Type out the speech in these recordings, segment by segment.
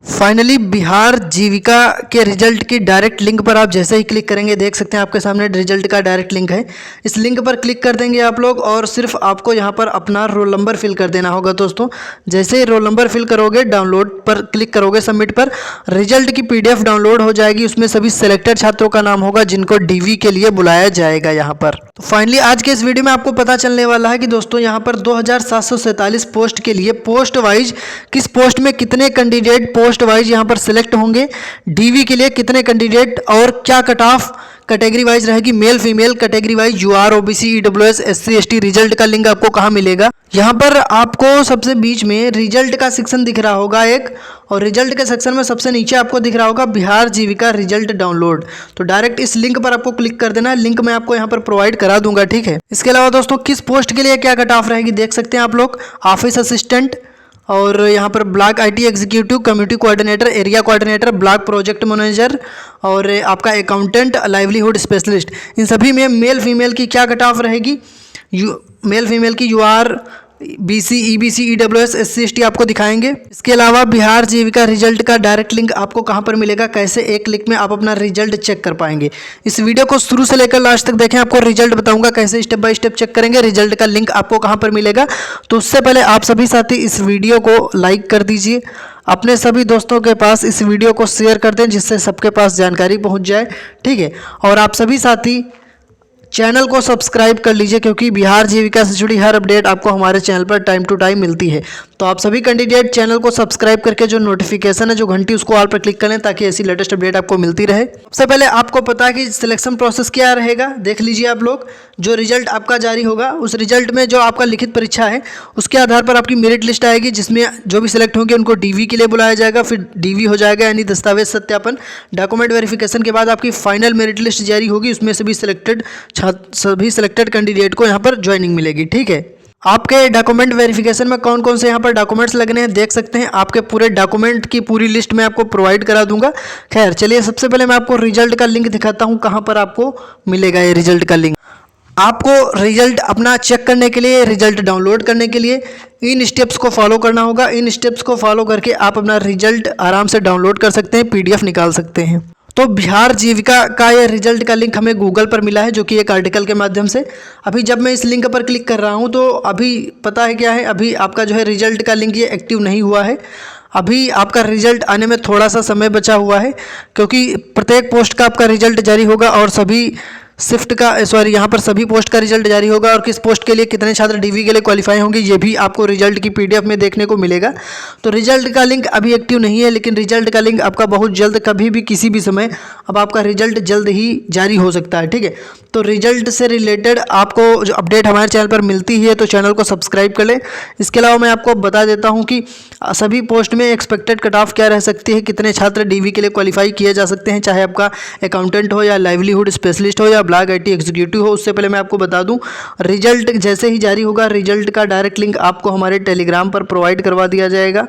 Finally Bihar जीविका के result की direct link पर आप जैसे ही क्लिक करेंगे देख सकते हैं आपके सामने रिजल्ट का डायरेक्ट लिंक है। इस लिंक पर क्लिक कर देंगे आप लोग और सिर्फ आपको यहाँ पर अपना रोल नंबर फिल कर देना होगा दोस्तों। जैसे ही रोल नंबर फिल करोगे डाउनलोड पर क्लिक करोगे सबमिट पर, रिजल्ट की PDF डाउनलोड हो जाएगी। उसमें सभी सिलेक्टेड छात्रों का नाम होगा जिनको DV के लिए बुलाया जाएगा यहाँ पर। तो फाइनली आज के इस वीडियो में आपको पता चलने वाला है कि दोस्तों यहाँ पर 2747 पोस्ट के लिए पोस्ट वाइज किस पोस्ट में कितने कैंडिडेट पोस्ट वाइज यहाँ पर सिलेक्ट होंगे, DV के लिए कितने कैंडिडेट और क्या कट ऑफ कैटेगरी वाइज रहेगी, male female category wise, UR OBC EWS SC ST। Result का लिंक आपको कहाँ मिलेगा, यहाँ पर आपको सबसे बीच में रिजल्ट का सेक्शन दिख रहा होगा एक, और रिजल्ट के सेक्शन में सबसे नीचे आपको दिख रहा होगा बिहार जीविका रिजल्ट डाउनलोड। तो डायरेक्ट इस लिंक पर आपको क्लिक कर देना है। लिंक मैं आपको यहाँ पर प्रोवाइड करा दूंगा, ठीक है। इसके अलावा दोस्तों किस पोस्ट के लिए क्या कट ऑफ रहेगी देख सकते हैं आप लोग। ऑफिस असिस्टेंट और यहाँ पर block IT executive, community coordinator, area coordinator, block project manager और आपका अकाउंटेंट, लाइवलीहुड स्पेशलिस्ट, इन सभी में मेल फीमेल की क्या कट ऑफ रहेगी। मेल फीमेल की UR BC EBC EWS SC ST आपको दिखाएंगे। इसके अलावा बिहार जीविका रिजल्ट का डायरेक्ट लिंक आपको कहां पर मिलेगा, कैसे एक क्लिक में आप अपना रिजल्ट चेक कर पाएंगे। इस वीडियो को शुरू से लेकर लास्ट तक देखें, आपको रिजल्ट बताऊंगा कैसे स्टेप बाय स्टेप चेक करेंगे। रिजल्ट का लिंक आपको कहां पर मिलेगा, तो उससे पहले आप सभी साथी इस वीडियो को लाइक कर दीजिए, अपने सभी दोस्तों के पास इस वीडियो को शेयर कर दें जिससे सबके पास जानकारी पहुँच जाए, ठीक है। और आप सभी साथी चैनल को सब्सक्राइब कर लीजिए क्योंकि बिहार जीविका से जुड़ी हर अपडेट आपको हमारे चैनल पर टाइम टू टाइम मिलती है। तो आप सभी कैंडिडेट चैनल को सब्सक्राइब करके जो नोटिफिकेशन है, जो घंटी, उसको ऑल पर क्लिक करें ताकि ऐसी लेटेस्ट अपडेट आपको मिलती रहे। सबसे पहले आपको पता है कि सिलेक्शन प्रोसेस क्या रहेगा, देख लीजिए आप लोग। जो रिजल्ट आपका जारी होगा उस रिजल्ट में जो आपका लिखित परीक्षा है उसके आधार पर आपकी मेरिट लिस्ट आएगी, जिसमें जो भी सिलेक्ट होंगे उनको DV के लिए बुलाया जाएगा। फिर DV हो जाएगा यानी दस्तावेज सत्यापन, डॉक्यूमेंट वेरिफिकेशन के बाद आपकी फाइनल मेरिट लिस्ट जारी होगी। उसमें सभी सिलेक्टेड कैंडिडेट को यहाँ पर ज्वाइनिंग मिलेगी, ठीक है। आपके डॉक्यूमेंट वेरिफिकेशन में कौन कौन से यहाँ पर डॉक्यूमेंट्स लगने हैं देख सकते हैं। आपके पूरे डॉक्यूमेंट की पूरी लिस्ट मैं आपको प्रोवाइड करा दूंगा। खैर चलिए, सबसे पहले मैं आपको रिजल्ट का लिंक दिखाता हूँ कहाँ पर आपको मिलेगा ये रिजल्ट का लिंक। आपको रिजल्ट अपना चेक करने के लिए, रिजल्ट डाउनलोड करने के लिए इन स्टेप्स को फॉलो करना होगा। इन स्टेप्स को फॉलो करके आप अपना रिजल्ट आराम से डाउनलोड कर सकते हैं, PDF निकाल सकते हैं। तो बिहार जीविका का ये रिजल्ट का लिंक हमें गूगल पर मिला है, जो कि एक आर्टिकल के माध्यम से। अभी जब मैं इस लिंक पर क्लिक कर रहा हूँ तो अभी पता है क्या है, अभी आपका जो है रिजल्ट का लिंक ये एक्टिव नहीं हुआ है। अभी आपका रिजल्ट आने में थोड़ा सा समय बचा हुआ है क्योंकि प्रत्येक पोस्ट का आपका रिजल्ट जारी होगा और सभी शिफ्ट का यहाँ पर सभी पोस्ट का रिजल्ट जारी होगा और किस पोस्ट के लिए कितने छात्र DV के लिए क्वालिफाई होंगे ये भी आपको रिजल्ट की PDF में देखने को मिलेगा। तो रिजल्ट का लिंक अभी एक्टिव नहीं है, लेकिन रिजल्ट का लिंक आपका बहुत जल्द, कभी भी किसी भी समय अब आपका रिजल्ट जल्द ही जारी हो सकता है, ठीक है। तो रिजल्ट से रिलेटेड आपको जो अपडेट हमारे चैनल पर मिलती है तो चैनल को सब्सक्राइब कर लें। इसके अलावा मैं आपको बता देता हूँ कि सभी पोस्ट में एक्सपेक्टेड कट ऑफ क्या रह सकती है, कितने छात्र DV के लिए क्वालिफाई किए जा सकते हैं, चाहे आपका अकाउंटेंट हो या लाइवलीहुड स्पेशलिस्ट हो या ब्लॉक IT एग्जीक्यूटिव हो। उससे पहले मैं आपको बता दूं, रिजल्ट जैसे ही जारी होगा रिजल्ट का डायरेक्ट लिंक आपको हमारे टेलीग्राम पर प्रोवाइड करवा दिया जाएगा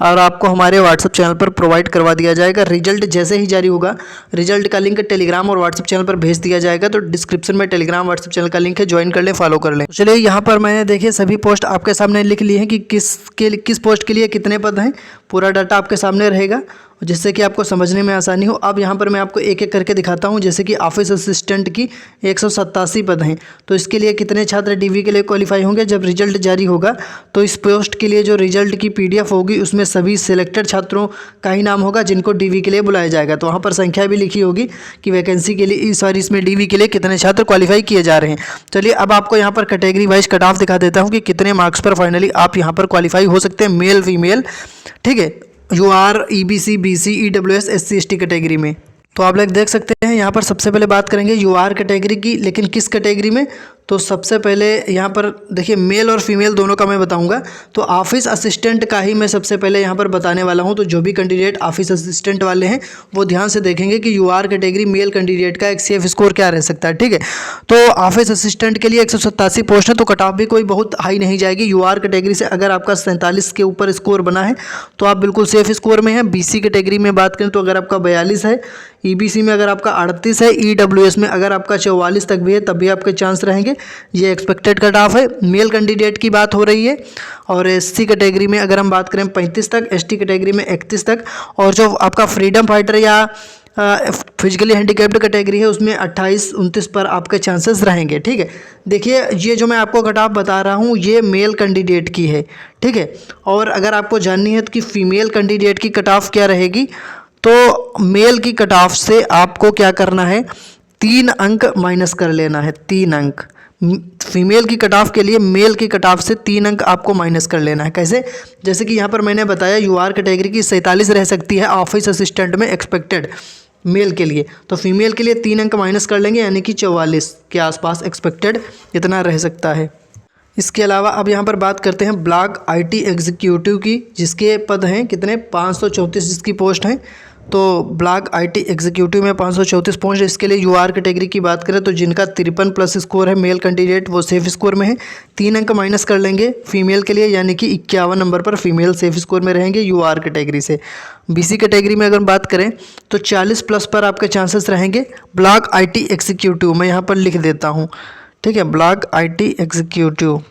और आपको हमारे व्हाट्सएप चैनल पर प्रोवाइड करवा दिया जाएगा। रिजल्ट जैसे ही जारी होगा रिजल्ट का लिंक टेलीग्राम और व्हाट्सएप चैनल पर भेज दिया जाएगा। तो डिस्क्रिप्शन में टेलीग्राम व्हाट्सएप चैनल का लिंक है, ज्वाइन कर लें, फॉलो कर लें। चलिए, यहाँ पर मैंने देखिए सभी पोस्ट आपके सामने लिख ली है कि किस पोस्ट के लिए कितने पद हैं। पूरा डाटा आपके सामने रहेगा जिससे कि आपको समझने में आसानी हो। अब यहाँ पर मैं आपको एक एक करके दिखाता हूँ। जैसे कि ऑफिस असिस्टेंट की 187 पद हैं, तो इसके लिए कितने छात्र DV के लिए क्वालिफाई होंगे। जब रिजल्ट जारी होगा तो इस पोस्ट के लिए जो रिजल्ट की PDF होगी उसमें सभी सिलेक्टेड छात्रों का ही नाम होगा जिनको DV के लिए बुलाया जाएगा। तो वहाँ पर संख्या भी लिखी होगी कि वैकेंसी के लिए इसमें DV के लिए कितने छात्र क्वालिफाई किए जा रहे हैं। चलिए, अब आपको यहाँ पर कैटेगरी वाइज कट ऑफ दिखा देता हूँ कि कितने मार्क्स पर फाइनली आप यहाँ पर क्वालिफाई हो सकते हैं, मेल फीमेल, ठीक है, UR EBC BC EWS SC ST category में। तो आप लोग देख सकते हैं यहाँ पर सबसे पहले बात करेंगे UR कैटेगरी की, लेकिन किस कैटेगरी में। तो सबसे पहले यहाँ पर देखिए मेल और फीमेल दोनों का मैं बताऊंगा। तो ऑफिस असिस्टेंट का ही मैं सबसे पहले यहाँ पर बताने वाला हूँ। तो जो भी कैंडिडेट ऑफिस असिस्टेंट वाले हैं वो ध्यान से देखेंगे कि UR कैटेगरी मेल कैंडिडेट का एक सेफ स्कोर क्या रह सकता है, ठीक है। तो ऑफिस असिस्टेंट के लिए 187 पोस्ट है, तो कट ऑफ भी कोई बहुत हाई नहीं जाएगी। UR कैटेगरी से अगर आपका 47 के ऊपर स्कोर बना है तो आप बिल्कुल सेफ स्कोर में हैं। BC कैटेगरी में बात करें तो अगर आपका 42 है, ईबीसी में अगर आपका 38 है, ईडब्ल्यूएस में अगर आपका 44 तक भी है तब भी आपके चांस रहेंगे। ये एक्सपेक्टेड कट ऑफ है। मेल कैंडिडेट की बात हो रही है। और एससी कैटेगरी में अगर हम बात करें 35 तक, एसटी कैटेगरी में 31 तक, और जो आपका फ्रीडम फाइटर या फिजिकली हैंडीकैप्ड कैटेगरी है उसमें 28-29 पर आपके चांसेस रहेंगे। ठीक है, देखिए ये जो मैं आपको कट ऑफ बता रहा हूँ ये मेल कैंडिडेट की है। ठीक है, और अगर आपको जाननी है कि फीमेल कैंडिडेट की कट ऑफ क्या रहेगी, तो मेल की कट ऑफ से आपको क्या करना है, 3 अंक माइनस कर लेना है। 3 अंक फीमेल की कट ऑफ के लिए मेल की कट ऑफ से 3 अंक आपको माइनस कर लेना है। कैसे? जैसे कि यहाँ पर मैंने बताया यूआर कैटेगरी की 47 रह सकती है ऑफिस असिस्टेंट में एक्सपेक्टेड मेल के लिए, तो फीमेल के लिए 3 अंक माइनस कर लेंगे, यानी कि 44 के आसपास एक्सपेक्टेड इतना रह सकता है। इसके अलावा अब यहाँ पर बात करते हैं ब्लॉक आईटी एग्जीक्यूटिव की, जिसके पद हैं कितने, 534 जिसकी पोस्ट हैं। तो ब्लॉक आईटी एग्जीक्यूटिव में 534 पोस्ट। इसके लिए यूआर कैटेगरी की बात करें तो जिनका 53+ स्कोर है मेल कैंडिडेट वो सेफ स्कोर में है, 3 अंक माइनस कर लेंगे फीमेल के लिए, यानी कि 51 नंबर पर फीमेल सेफ स्कोर में रहेंगे यूआर कैटेगरी से। बीसी कैटेगरी में अगर बात करें तो 40+ पर आपके चांसेस रहेंगे। ब्लॉक आईटी एग्जीक्यूटिव मैं यहाँ पर लिख देता हूँ। ठीक है, ब्लॉक आईटी एग्जीक्यूटिव।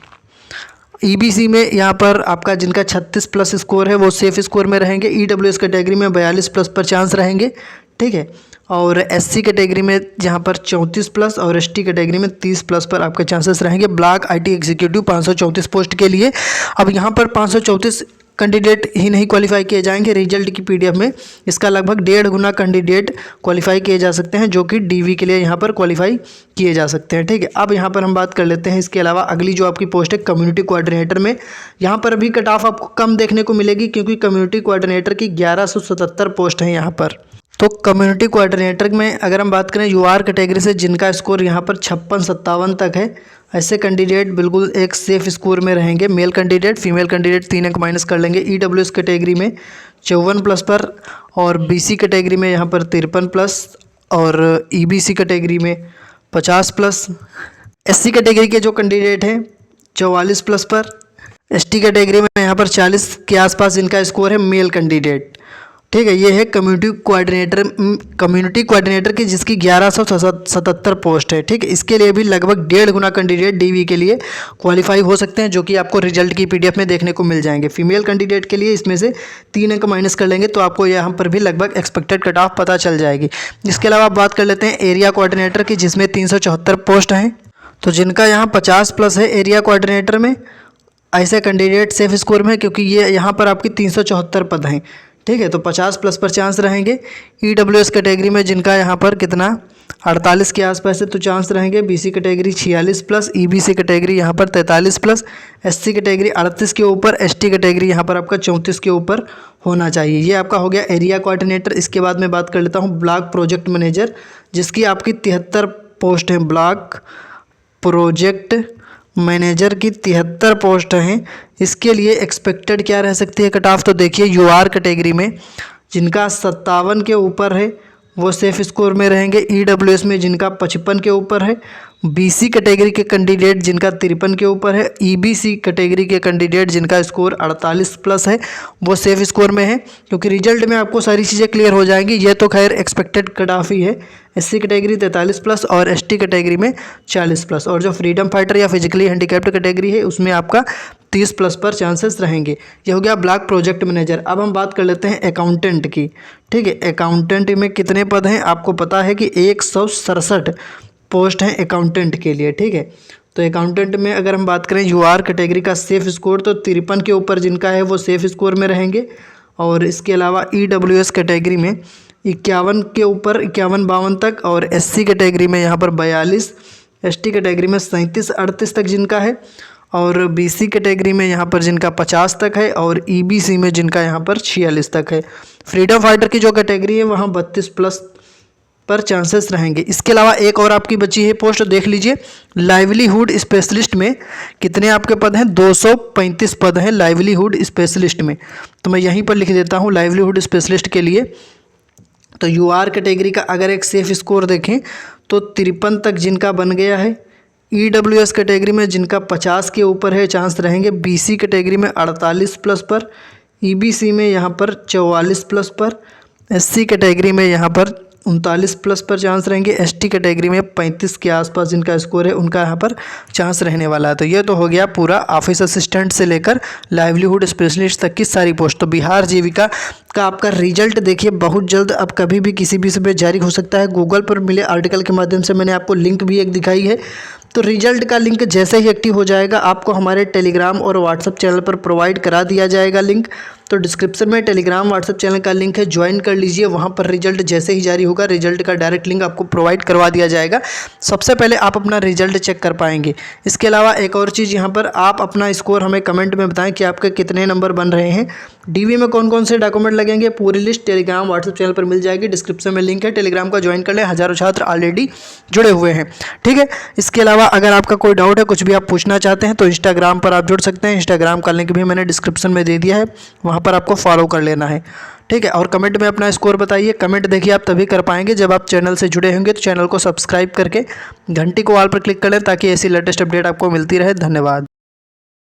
ईबीसी में यहाँ पर आपका जिनका 36+ स्कोर है वो सेफ स्कोर में रहेंगे। ईडब्ल्यूएस कैटेगरी में 42+ पर चांस रहेंगे। ठीक है, और एससी कैटेगरी में यहाँ पर 34+ और एसटी कैटेगरी में 30+ पर आपके चांसेस रहेंगे। ब्लॉक आईटी एग्जीक्यूटिव 534 पोस्ट के लिए। अब यहाँ पर 534 कैंडिडेट ही नहीं क्वालिफाई किए जाएंगे रिजल्ट की पीडीएफ में, इसका लगभग 1.5 गुना कैंडिडेट क्वालिफाई किए जा सकते हैं, जो कि डीवी के लिए यहाँ पर क्वालिफाई किए जा सकते हैं। ठीक है, अब यहाँ पर हम बात कर लेते हैं इसके अलावा अगली जो आपकी पोस्ट है कम्युनिटी कोऑर्डिनेटर में। यहाँ पर भी कट ऑफ आपको कम देखने को मिलेगी, क्योंकि कम्युनिटी कोऑर्डिनेटर की 1177 पोस्ट हैं यहाँ पर। तो कम्युनिटी कोऑर्डिनेटर में अगर हम बात करें यूआर कैटेगरी से जिनका स्कोर यहाँ पर 56-57 तक है, ऐसे कैंडिडेट बिल्कुल एक सेफ स्कोर में रहेंगे। मेल कैंडिडेट, फीमेल कैंडिडेट 3 अंक माइनस कर लेंगे। ईडब्ल्यूएस कैटेगरी में 54+ पर, और बीसी कैटेगरी में यहाँ पर 53+, और ईबीसी कैटेगरी में 50+। एससी कैटेगरी के जो कैंडिडेट हैं 44+ पर। एसटी कैटेगरी में यहाँ पर 40 के आसपास इनका स्कोर है मेल कैंडिडेट। ठीक है, ये है कम्युनिटी कोऑर्डिनेटर की जिसकी 1177 पोस्ट है। ठीक है, इसके लिए भी लगभग 1.5 गुना कैंडिडेट डीवी के लिए क्वालिफाई हो सकते हैं, जो कि आपको रिजल्ट की पीडीएफ में देखने को मिल जाएंगे। फीमेल कैंडिडेट के लिए इसमें से 3 अंक माइनस कर लेंगे तो आपको यहाँ पर भी लगभग एक्सपेक्टेड कट ऑफ पता चल जाएगी। इसके अलावा बात कर लेते हैं एरिया कोऑर्डिनेटर की, जिसमें 374 पोस्ट हैं। तो जिनका यहाँ 50+ है एरिया कोऑर्डिनेटर में, ऐसे कैंडिडेट सेफ स्कोर में है, क्योंकि ये यहाँ पर आपकी 374 पद हैं। ठीक है, तो 50+ पर चांस रहेंगे। ईडब्ल्यूएस कैटेगरी में जिनका यहाँ पर कितना 48 के आसपास है तो चांस रहेंगे। बीसी कैटेगरी 46+, ईबीसी कैटेगरी यहाँ पर 43+, एससी कैटेगरी 38 के ऊपर, एसटी कैटेगरी यहाँ पर आपका 34 के ऊपर होना चाहिए। ये आपका हो गया एरिया कोऑर्डिनेटर। इसके बाद मैं बात कर लेता हूँ ब्लॉक प्रोजेक्ट मैनेजर, जिसकी आपकी 73 पोस्ट है। ब्लॉक प्रोजेक्ट मैनेजर की 73 पोस्ट हैं। इसके लिए एक्सपेक्टेड क्या रह सकती है कट ऑफ, तो देखिए यूआर कैटेगरी में जिनका 57 के ऊपर है वो सेफ स्कोर में रहेंगे। ईडब्ल्यूएस में जिनका 55 के ऊपर है, बीसी कैटेगरी के कैंडिडेट जिनका 53 के ऊपर है, ईबीसी कैटेगरी के कैंडिडेट जिनका स्कोर 48+ है वो सेफ स्कोर में है, क्योंकि रिजल्ट में आपको सारी चीज़ें क्लियर हो जाएंगी। ये तो खैर एक्सपेक्टेड कट ऑफ ही है। एससी कैटेगरी 43+ और एसटी कैटेगरी में 40+, और जो फ्रीडम फाइटर या फिजिकली हैंडीकैप्ड कैटेगरी है उसमें आपका 30+ पर चांसेस रहेंगे। ये हो गया ब्लॉक प्रोजेक्ट मैनेजर। अब हम बात कर लेते हैं अकाउंटेंट की। ठीक है, अकाउंटेंट में कितने पद हैं आपको पता है कि 167 पोस्ट हैं अकाउंटेंट के लिए। ठीक है, तो अकाउंटेंट में अगर हम बात करें यूआर कैटेगरी का सेफ स्कोर तो 53 के ऊपर जिनका है वो सेफ स्कोर में रहेंगे। और इसके अलावा ईडब्ल्यूएस कैटेगरी में 51 के ऊपर 51-52 तक, और एससी कैटेगरी में यहाँ पर 42, एसटी कैटेगरी में 37-38 तक जिनका है, और बीसी कैटेगरी में यहाँ पर जिनका 50 तक है, और ईबीसी में जिनका यहाँ पर 46 तक है। फ्रीडम फाइटर की जो कैटेगरी है वहाँ 32+ पर चांसेस रहेंगे। इसके अलावा एक और आपकी बची है पोस्ट, देख लीजिए लाइवलीहुड स्पेशलिस्ट में कितने आपके पद हैं, 235 पद हैं लाइवलीहुड स्पेशलिस्ट में। तो मैं यहीं पर लिख देता हूँ लाइवलीहुड स्पेशलिस्ट के लिए। तो यूआर कैटेगरी का अगर एक सेफ स्कोर देखें तो 53 तक जिनका बन गया है। ईडब्ल्यूएस कैटेगरी में जिनका 50 के ऊपर है चांस रहेंगे। बीसी कैटेगरी में 48+ पर, ईबीसी में यहाँ पर 44+ पर, एससी कैटेगरी में यहाँ पर 39 प्लस पर चांस रहेंगे। एसटी कैटेगरी में 35 के आसपास जिनका स्कोर है उनका यहाँ पर चांस रहने वाला है। तो ये तो हो गया पूरा ऑफिस असिस्टेंट से लेकर लाइवलीहुड स्पेशलिस्ट तक की सारी पोस्ट। तो बिहार जीविका का आपका रिजल्ट देखिए बहुत जल्द अब कभी भी किसी भी समय जारी हो सकता है। गूगल पर मिले आर्टिकल के माध्यम से मैंने आपको लिंक भी एक दिखाई है। तो रिजल्ट का लिंक जैसे ही एक्टिव हो जाएगा आपको हमारे टेलीग्राम और व्हाट्सएप चैनल पर प्रोवाइड करा दिया जाएगा लिंक। तो डिस्क्रिप्शन में टेलीग्राम व्हाट्सएप चैनल का लिंक है, ज्वाइन कर लीजिए। वहाँ पर रिजल्ट जैसे ही जारी होगा रिजल्ट का डायरेक्ट लिंक आपको प्रोवाइड करवा दिया जाएगा। सबसे पहले आप अपना रिजल्ट चेक कर पाएंगे। इसके अलावा एक और चीज़, यहाँ पर आप अपना स्कोर हमें कमेंट में बताएं कि आपके कितने नंबर बन रहे हैं, डीवी में कौन कौन से डॉक्यूमेंट लगेंगे, पूरी लिस्ट टेलीग्राम व्हाट्सएप चैनल पर मिल जाएगी। डिस्क्रिप्शन में लिंक है, टेलीग्राम का ज्वाइन कर लें। हज़ारों छात्र ऑलरेडी जुड़े हुए हैं, ठीक है। इसके अलावा अगर आपका कोई डाउट है, कुछ भी आप पूछना चाहते हैं तो इंस्टाग्राम पर आप जुड़ सकते हैं। इंस्टाग्राम का लिंक भी मैंने डिस्क्रिप्शन में दे दिया है, वहाँ पर आपको फॉलो कर लेना है, ठीक है। और कमेंट में अपना स्कोर बताइए। कमेंट देखिए आप तभी कर पाएंगे जब आप चैनल से जुड़े होंगे। तो चैनल को सब्सक्राइब करके घंटी को ऑल पर क्लिक कर लें ताकि ऐसी लेटेस्ट अपडेट आपको मिलती रहे। धन्यवाद।